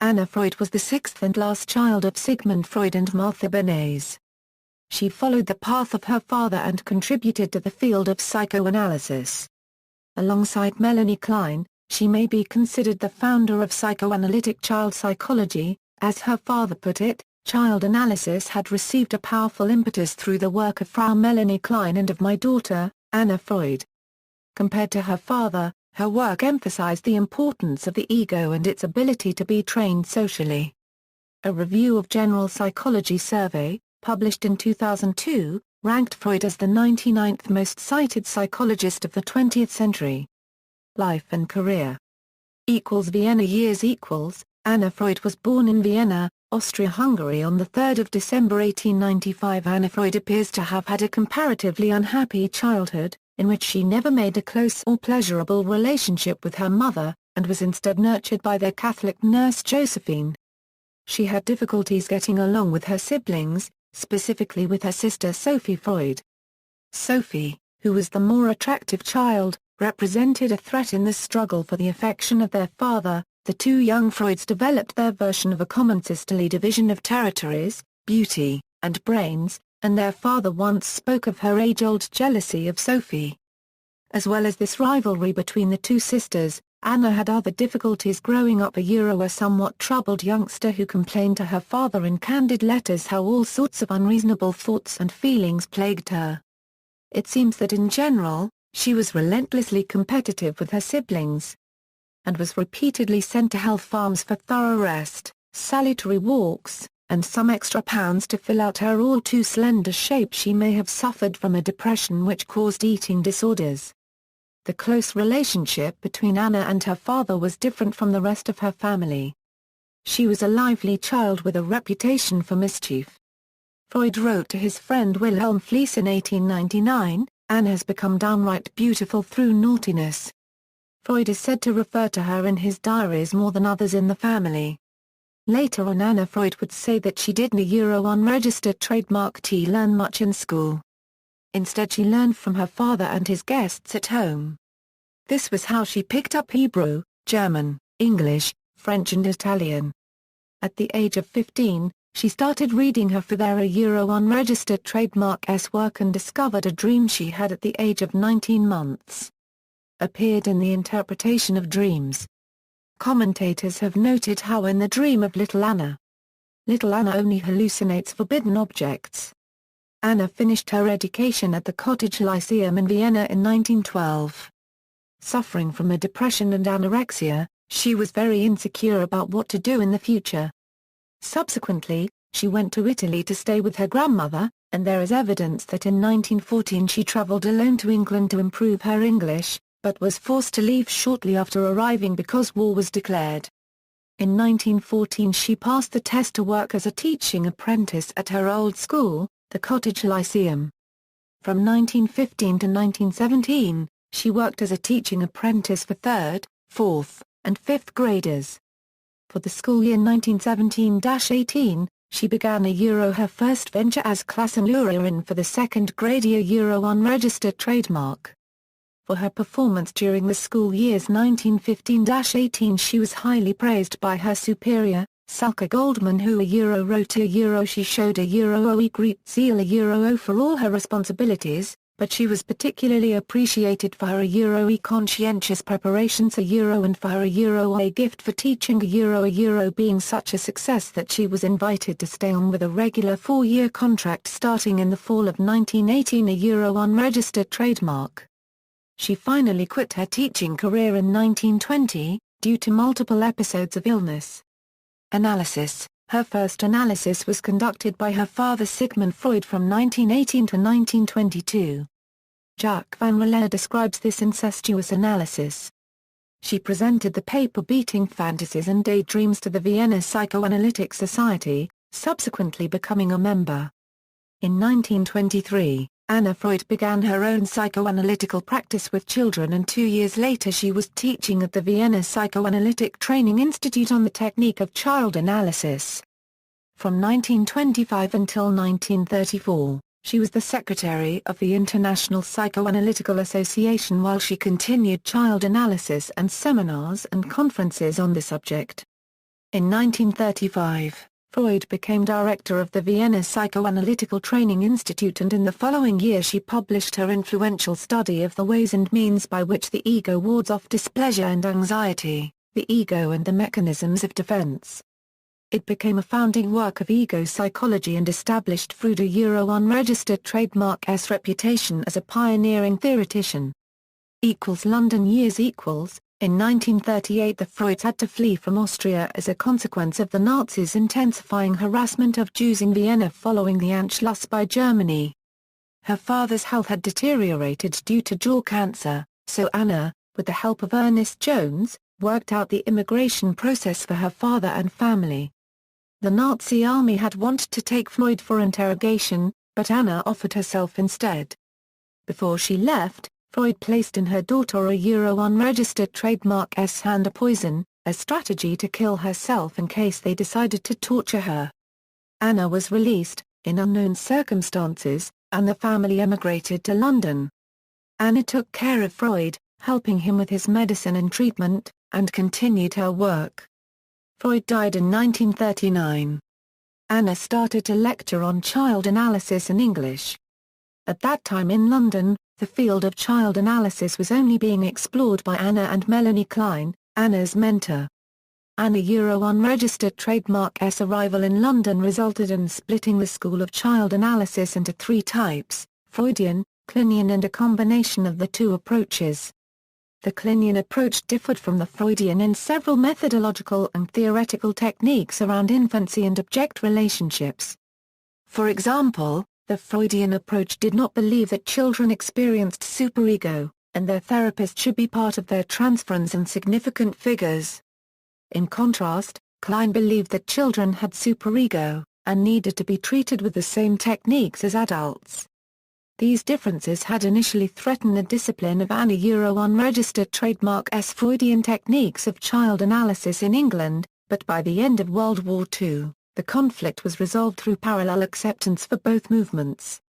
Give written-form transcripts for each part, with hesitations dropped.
Anna Freud was the sixth and last child of Sigmund Freud and Martha Bernays. She followed the path of her father and contributed to the field of psychoanalysis. Alongside Melanie Klein, she may be considered the founder of psychoanalytic child psychology. As her father put it, child analysis had received a powerful impetus through the work of Frau Melanie Klein and of my daughter, Anna Freud. Compared to her father, her work emphasized the importance of the ego and its ability to be trained socially. A review of General Psychology survey, published in 2002, ranked Freud as the 99th most cited psychologist of the 20th century. Life and career. Vienna years. Anna Freud was born in Vienna, Austria-Hungary on 3 December 1895. Anna Freud appears to have had a comparatively unhappy childhood, in which she never made a close or pleasurable relationship with her mother, and was instead nurtured by their Catholic nurse Josephine. She had difficulties getting along with her siblings, specifically with her sister Sophie Freud. Sophie, who was the more attractive child, represented a threat in the struggle for the affection of their father. The two young Freuds developed their version of a common sisterly division of territories, beauty, and brains, and their father once spoke of her age-old jealousy of Sophie. As well as this rivalry between the two sisters, Anna had other difficulties growing up. A somewhat troubled youngster who complained to her father in candid letters how all sorts of unreasonable thoughts and feelings plagued her. It seems that in general, she was relentlessly competitive with her siblings, and was repeatedly sent to health farms for thorough rest, salutary walks, and some extra pounds to fill out her all too slender shape. She may have suffered from a depression which caused eating disorders. The close relationship between Anna and her father was different from the rest of her family. She was a lively child with a reputation for mischief. Freud wrote to his friend Wilhelm Fliess in 1899, "Anna has become downright beautiful through naughtiness." Freud is said to refer to her in his diaries more than others in the family. Later on, Anna Freud would say that she didn't unregistered trademark T learn much in school. Instead, she learned from her father and his guests at home. This was how she picked up Hebrew, German, English, French and Italian. At the age of 15, she started reading her father unregistered trademark S work and discovered a dream she had at the age of 19 months. Appeared in the interpretation of dreams. Commentators have noted how in the dream of Little Anna only hallucinates forbidden objects. Anna finished her education at the Cottage Lyceum in Vienna in 1912. Suffering from a depression and anorexia, she was very insecure about what to do in the future. Subsequently, she went to Italy to stay with her grandmother, and there is evidence that in 1914 she traveled alone to England to improve her English, but was forced to leave shortly after arriving because war was declared. In 1914 she passed the test to work as a teaching apprentice at her old school, the Cottage Lyceum. From 1915 to 1917, she worked as a teaching apprentice for 3rd, 4th, and 5th graders. For the school year 1917-18, she began her first venture as Klassenlehrerin for the 2nd grade unregistered trademark. For her performance during the school years 1915-18, she was highly praised by her superior, Salka Goldman, who wrote she showed a great zeal for all her responsibilities, but she was particularly appreciated for her conscientious preparations and for her a gift for teaching being such a success that she was invited to stay on with a regular 4-year contract starting in the fall of 1918 unregistered trademark. She finally quit her teaching career in 1920, due to multiple episodes of illness. Analysis. Her first analysis was conducted by her father Sigmund Freud from 1918 to 1922. Jacques van Riller describes this incestuous analysis. She presented the paper Beating Fantasies and Daydreams to the Vienna Psychoanalytic Society, subsequently becoming a member. In 1923, Anna Freud began her own psychoanalytical practice with children, and 2 years later she was teaching at the Vienna Psychoanalytic Training Institute on the technique of child analysis. From 1925 until 1934, she was the secretary of the International Psychoanalytical Association while she continued child analysis and seminars and conferences on the subject. In 1935, Freud became director of the Vienna Psychoanalytical Training Institute, and in the following year she published her influential study of the ways and means by which the ego wards off displeasure and anxiety, The Ego and the Mechanisms of Defense. It became a founding work of ego psychology and established Freud a unregistered trademark's reputation as a pioneering theoretician. London years. In 1938 the Freuds had to flee from Austria as a consequence of the Nazis' intensifying harassment of Jews in Vienna following the Anschluss by Germany. Her father's health had deteriorated due to jaw cancer, so Anna, with the help of Ernest Jones, worked out the immigration process for her father and family. The Nazi army had wanted to take Freud for interrogation, but Anna offered herself instead. Before she left, Freud placed in her daughter a unregistered trademark's hand a poison, a strategy to kill herself in case they decided to torture her. Anna was released, in unknown circumstances, and the family emigrated to London. Anna took care of Freud, helping him with his medicine and treatment, and continued her work. Freud died in 1939. Anna started to lecture on child analysis in English. At that time in London, the field of child analysis was only being explored by Anna and Melanie Klein, Anna's mentor. Anna unregistered trademark's arrival in London resulted in splitting the school of child analysis into three types: Freudian, Kleinian, and a combination of the two approaches. The Kleinian approach differed from the Freudian in several methodological and theoretical techniques around infancy and object relationships. For example, the Freudian approach did not believe that children experienced superego, and their therapist should be part of their transference and significant figures. In contrast, Klein believed that children had superego, and needed to be treated with the same techniques as adults. These differences had initially threatened the discipline of Anna unregistered trademark's Freudian techniques of child analysis in England, but by the end of World War II, the conflict was resolved through parallel acceptance for both movements.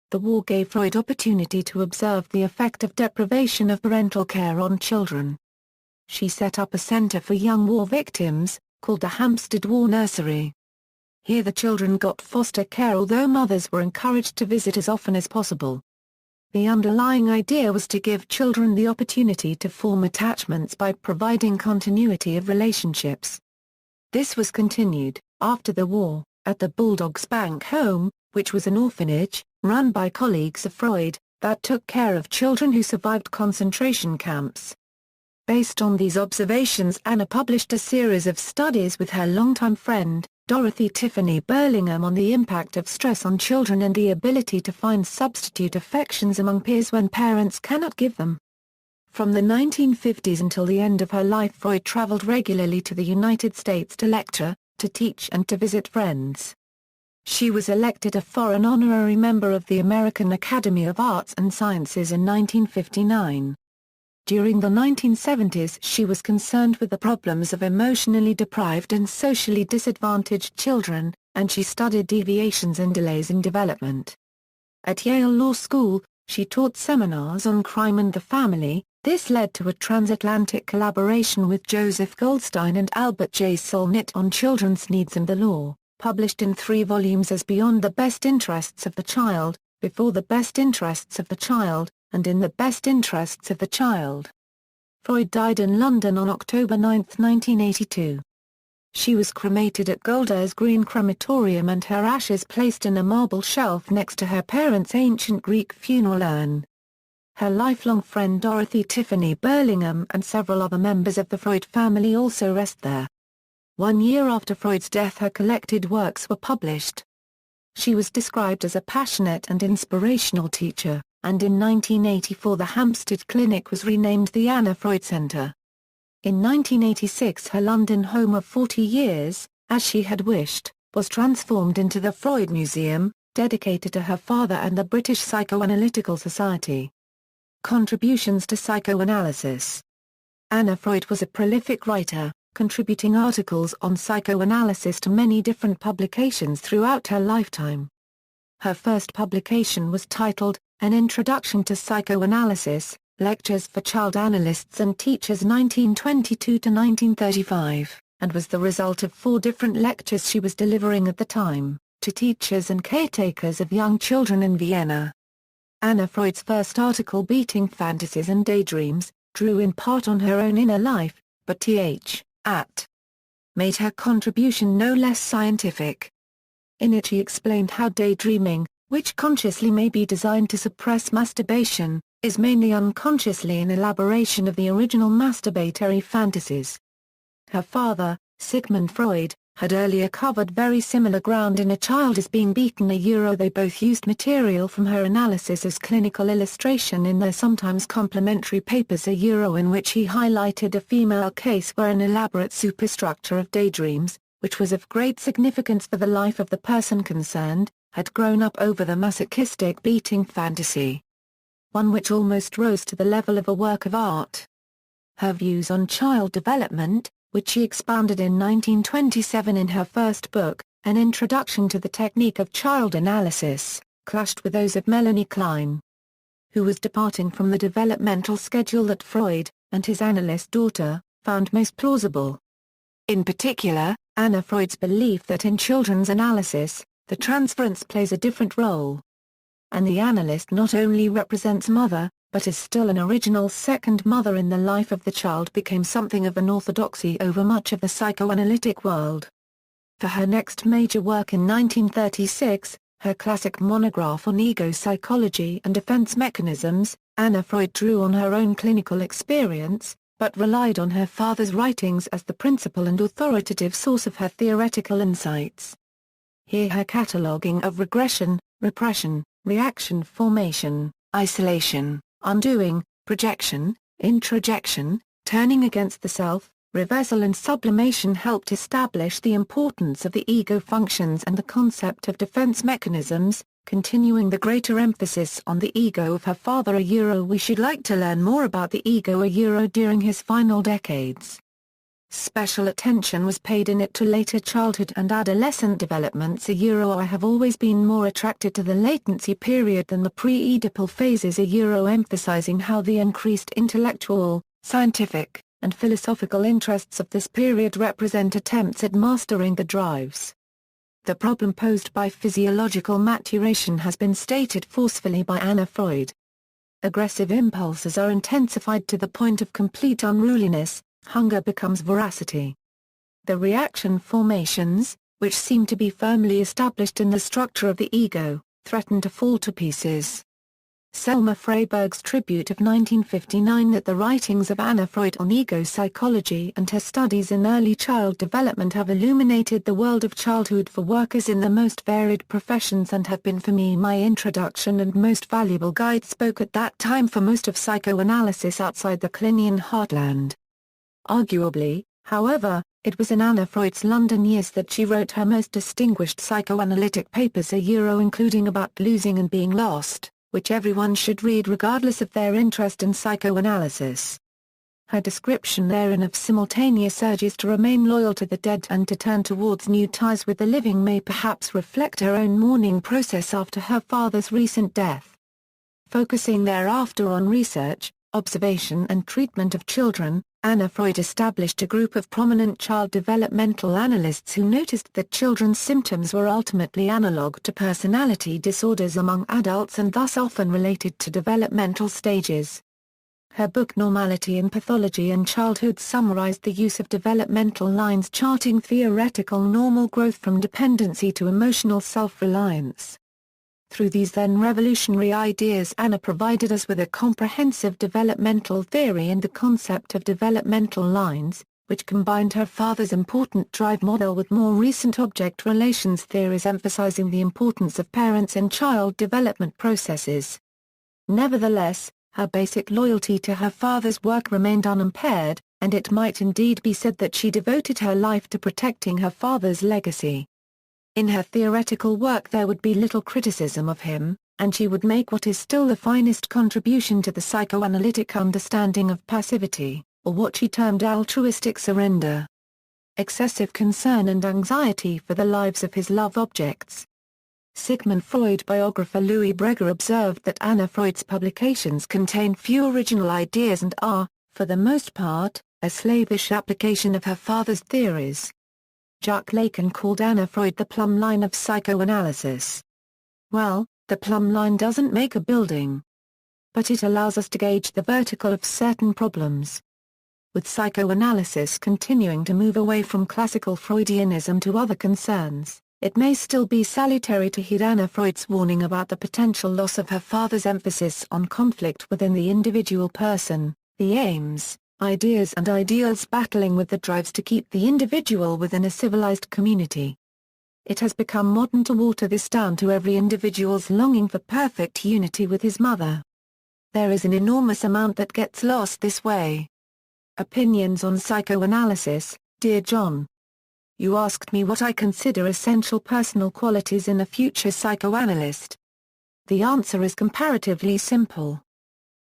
The war gave Freud opportunity to observe the effect of deprivation of parental care on children. She set up a center for young war victims, called the Hampstead War Nursery. Here the children got foster care, although mothers were encouraged to visit as often as possible. The underlying idea was to give children the opportunity to form attachments by providing continuity of relationships. This was continued, after the war, at the Bulldogs Bank Home, which was an orphanage, run by colleagues of Freud, that took care of children who survived concentration camps. Based on these observations, Anna published a series of studies with her longtime friend, Dorothy Tiffany Burlingham, on the impact of stress on children and the ability to find substitute affections among peers when parents cannot give them. From the 1950s until the end of her life, Freud traveled regularly to the United States to lecture, to teach and to visit friends. She was elected a foreign honorary member of the American Academy of Arts and Sciences in 1959. During the 1970s she was concerned with the problems of emotionally deprived and socially disadvantaged children, and she studied deviations and delays in development. At Yale Law School, she taught seminars on crime and the family. This led to a transatlantic collaboration with Joseph Goldstein and Albert J. Solnit on children's needs and the law, published in 3 volumes as Beyond the Best Interests of the Child, Before the Best Interests of the Child, and In the Best Interests of the Child. Freud died in London on October 9, 1982. She was cremated at Golders Green Crematorium and her ashes placed in a marble shelf next to her parents' ancient Greek funeral urn. Her lifelong friend Dorothy Tiffany Burlingham and several other members of the Freud family also rest there. 1 year after Freud's death, her collected works were published. She was described as a passionate and inspirational teacher, and in 1984 the Hampstead Clinic was renamed the Anna Freud Center. In 1986 her London home of 40 years, as she had wished, was transformed into the Freud Museum, dedicated to her father and the British Psychoanalytical Society. Contributions to psychoanalysis. Anna Freud was a prolific writer, contributing articles on psychoanalysis to many different publications throughout her lifetime. Her first publication was titled, An Introduction to Psychoanalysis, Lectures for Child Analysts and Teachers 1922 to 1935, and was the result of 4 different lectures she was delivering at the time, to teachers and caretakers of young children in Vienna. Anna Freud's first article, Beating Fantasies and Daydreams, drew in part on her own inner life, but made her contribution no less scientific. In it she explained how daydreaming, which consciously may be designed to suppress masturbation, is mainly unconsciously an elaboration of the original masturbatory fantasies. Her father, Sigmund Freud, had earlier covered very similar ground in A Child is Being Beaten. They both used material from her analysis as clinical illustration in their sometimes complementary papers, in which he highlighted a female case where an elaborate superstructure of daydreams, which was of great significance for the life of the person concerned, had grown up over the masochistic beating fantasy. One which almost rose to the level of a work of art. Her views on child development, which she expounded in 1927 in her first book, An Introduction to the Technique of Child Analysis, clashed with those of Melanie Klein, who was departing from the developmental schedule that Freud, and his analyst daughter, found most plausible. In particular, Anna Freud's belief that in children's analysis, the transference plays a different role. And the analyst not only represents mother, but is still an original second mother in the life of the child, became something of an orthodoxy over much of the psychoanalytic world. For her next major work in 1936, her classic monograph on ego psychology and defense mechanisms, Anna Freud drew on her own clinical experience, but relied on her father's writings as the principal and authoritative source of her theoretical insights. Here her cataloguing of regression, repression, reaction formation, isolation, undoing, projection, introjection, turning against the self, reversal and sublimation helped establish the importance of the ego functions and the concept of defense mechanisms, continuing the greater emphasis on the ego of her father. We should like to learn more about the ego during his final decades. Special attention was paid in it to later childhood and adolescent developments. I have always been more attracted to the latency period than the pre-Oedipal phases. Emphasizing how the increased intellectual, scientific, and philosophical interests of this period represent attempts at mastering the drives. The problem posed by physiological maturation has been stated forcefully by Anna Freud. Aggressive impulses are intensified to the point of complete unruliness. Hunger becomes voracity. The reaction formations, which seem to be firmly established in the structure of the ego, threaten to fall to pieces. Selma Freyberg's tribute of 1959 that the writings of Anna Freud on ego psychology and her studies in early child development have illuminated the world of childhood for workers in the most varied professions and have been for me my introduction and most valuable guide, spoke at that time for most of psychoanalysis outside the Clinian heartland. Arguably, however, it was in Anna Freud's London years that she wrote her most distinguished psychoanalytic papers, including About Losing and Being Lost, which everyone should read regardless of their interest in psychoanalysis. Her description therein of simultaneous urges to remain loyal to the dead and to turn towards new ties with the living may perhaps reflect her own mourning process after her father's recent death. Focusing thereafter on research, observation and treatment of children, Anna Freud established a group of prominent child developmental analysts who noticed that children's symptoms were ultimately analog to personality disorders among adults and thus often related to developmental stages. Her book Normality in Pathology in Childhood summarized the use of developmental lines charting theoretical normal growth from dependency to emotional self-reliance. Through these then revolutionary ideas, Anna provided us with a comprehensive developmental theory and the concept of developmental lines, which combined her father's important drive model with more recent object relations theories emphasizing the importance of parents in child development processes. Nevertheless, her basic loyalty to her father's work remained unimpaired, and it might indeed be said that she devoted her life to protecting her father's legacy. In her theoretical work there would be little criticism of him, and she would make what is still the finest contribution to the psychoanalytic understanding of passivity, or what she termed altruistic surrender. Excessive concern and anxiety for the lives of his love objects. Sigmund Freud biographer Louis Breger observed that Anna Freud's publications contain few original ideas and are, for the most part, a slavish application of her father's theories. Jacques Lacan called Anna Freud the plumb line of psychoanalysis. Well, the plumb line doesn't make a building, but it allows us to gauge the vertical of certain problems. With psychoanalysis continuing to move away from classical Freudianism to other concerns, it may still be salutary to heed Anna Freud's warning about the potential loss of her father's emphasis on conflict within the individual person, the aims, ideas and ideals battling with the drives to keep the individual within a civilized community. It has become modern to water this down to every individual's longing for perfect unity with his mother. There is an enormous amount that gets lost this way. Opinions on psychoanalysis, dear John. You asked me what I consider essential personal qualities in a future psychoanalyst. The answer is comparatively simple.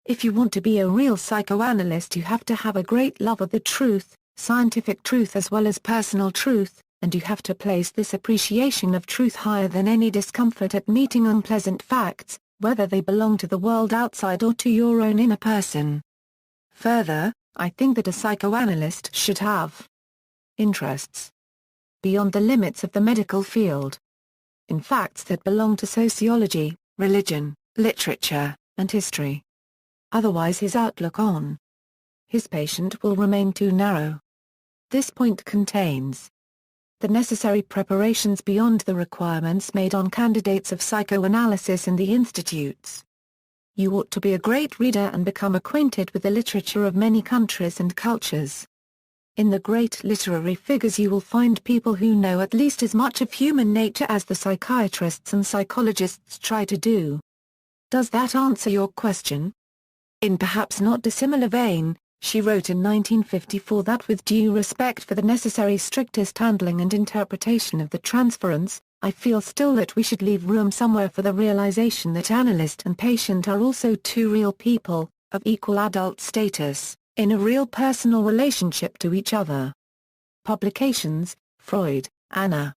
If you want to be a real psychoanalyst, you have to have a great love of the truth, scientific truth as well as personal truth, and you have to place this appreciation of truth higher than any discomfort at meeting unpleasant facts, whether they belong to the world outside or to your own inner person. Further, I think that a psychoanalyst should have interests beyond the limits of the medical field. In facts that belong to sociology, religion, literature, and history. Otherwise his outlook on his patient will remain too narrow. This point contains the necessary preparations beyond the requirements made on candidates of psychoanalysis in the institutes. You ought to be a great reader and become acquainted with the literature of many countries and cultures. In the great literary figures you will find people who know at least as much of human nature as the psychiatrists and psychologists try to do. Does that answer your question? In perhaps not dissimilar vein, she wrote in 1954 that with due respect for the necessary strictest handling and interpretation of the transference, I feel still that we should leave room somewhere for the realization that analyst and patient are also two real people, of equal adult status, in a real personal relationship to each other. Publications, Freud, Anna.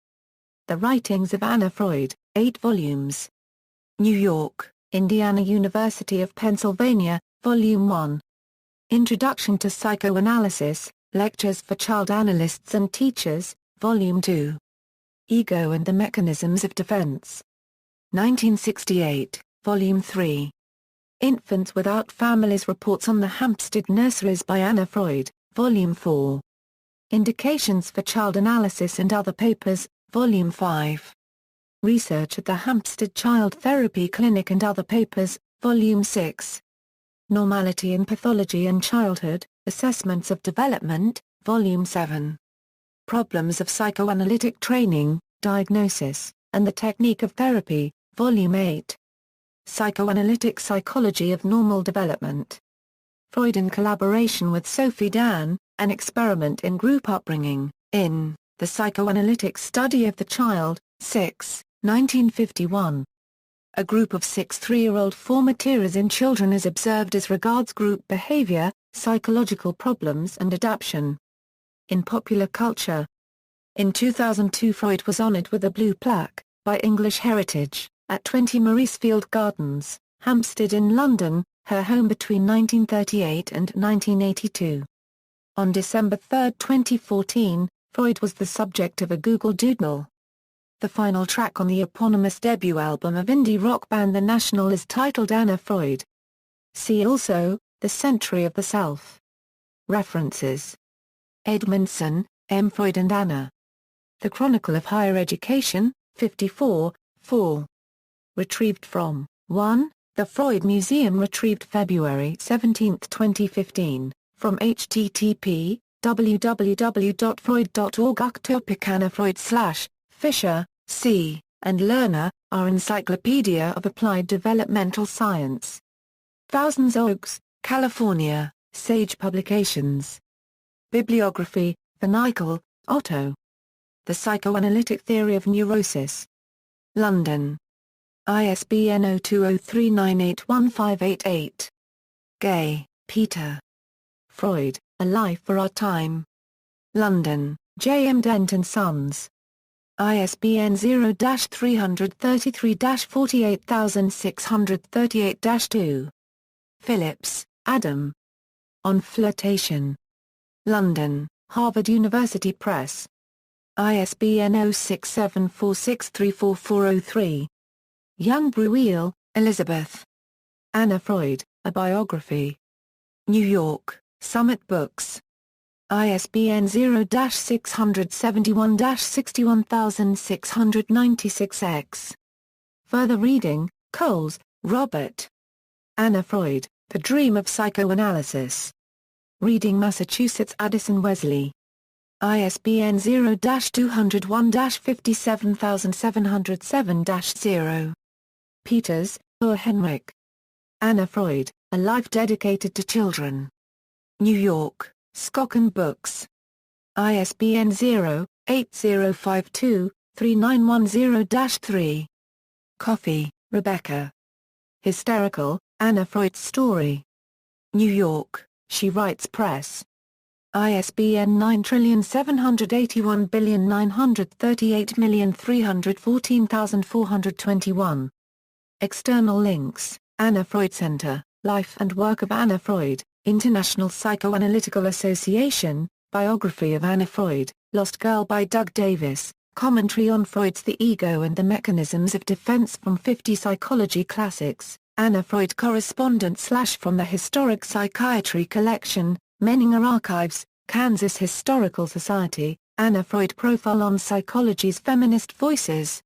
The Writings of Anna Freud, 8 volumes. New York, Indiana University of Pennsylvania, Volume 1. Introduction to Psychoanalysis, Lectures for Child Analysts and Teachers, Volume 2. Ego and the Mechanisms of Defense. 1968, Volume 3. Infants Without Families Reports on the Hampstead Nurseries by Anna Freud, Volume 4. Indications for Child Analysis and Other Papers, Volume 5. Research at the Hampstead Child Therapy Clinic and Other Papers, Volume 6. Normality in Pathology and Childhood, Assessments of Development, Volume 7. Problems of Psychoanalytic Training, Diagnosis, and the Technique of Therapy, Volume 8. Psychoanalytic Psychology of Normal Development. Freud in collaboration with Sophie Dan, An Experiment in Group Upbringing, in The Psychoanalytic Study of the Child, 6, 1951. A group of 6 3-year-old formateras in children is observed as regards group behavior, psychological problems and adaptation. In Popular Culture. In 2002 Freud was honored with a blue plaque, by English Heritage, at 20 Mauricefield Gardens, Hampstead in London, her home between 1938 and 1982. On December 3, 2014, Freud was the subject of a Google Doodle. The final track on the eponymous debut album of indie rock band The National is titled Anna Freud. See also, The Century of the Self. References. Edmondson, M. Freud and Anna. The Chronicle of Higher Education, 54, 4. Retrieved from 1, The Freud Museum. Retrieved February 17, 2015, from http://www.freud.org. Topic Anna Freud / Fisher, C., and Lerner, R. Encyclopedia of Applied Developmental Science. Thousand Oaks, California, Sage Publications. Bibliography, Van Eyck, Otto. The Psychoanalytic Theory of Neurosis. London. ISBN 0203981588. Gay, Peter. Freud, A Life for Our Time. London, J. M. Dent and Sons. ISBN 0-333-48638-2. Phillips, Adam. On Flirtation. London, Harvard University Press. ISBN 0674634403. Young Brueel, Elizabeth. Anna Freud, A Biography. New York, Summit Books. ISBN 0-671-61696-X. Further reading, Coles, Robert. Anna Freud, The Dream of Psychoanalysis. Reading Massachusetts Addison Wesley. ISBN 0-201-57707-0. Peters, Ur Henrik. Anna Freud, A Life Dedicated to Children. New York, Skocken Books. ISBN 0-8052-3910-3. Coffey, Rebecca. Hysterical, Anna Freud's Story. New York, She Writes Press. ISBN 9781938314421. External links, Anna Freud Center, Life and Work of Anna Freud, International Psychoanalytical Association, Biography of Anna Freud, Lost Girl by Doug Davis, Commentary on Freud's The Ego and the Mechanisms of Defense from 50 Psychology Classics, Anna Freud Correspondence / from the Historic Psychiatry Collection, Menninger Archives, Kansas Historical Society, Anna Freud Profile on Psychology's Feminist Voices.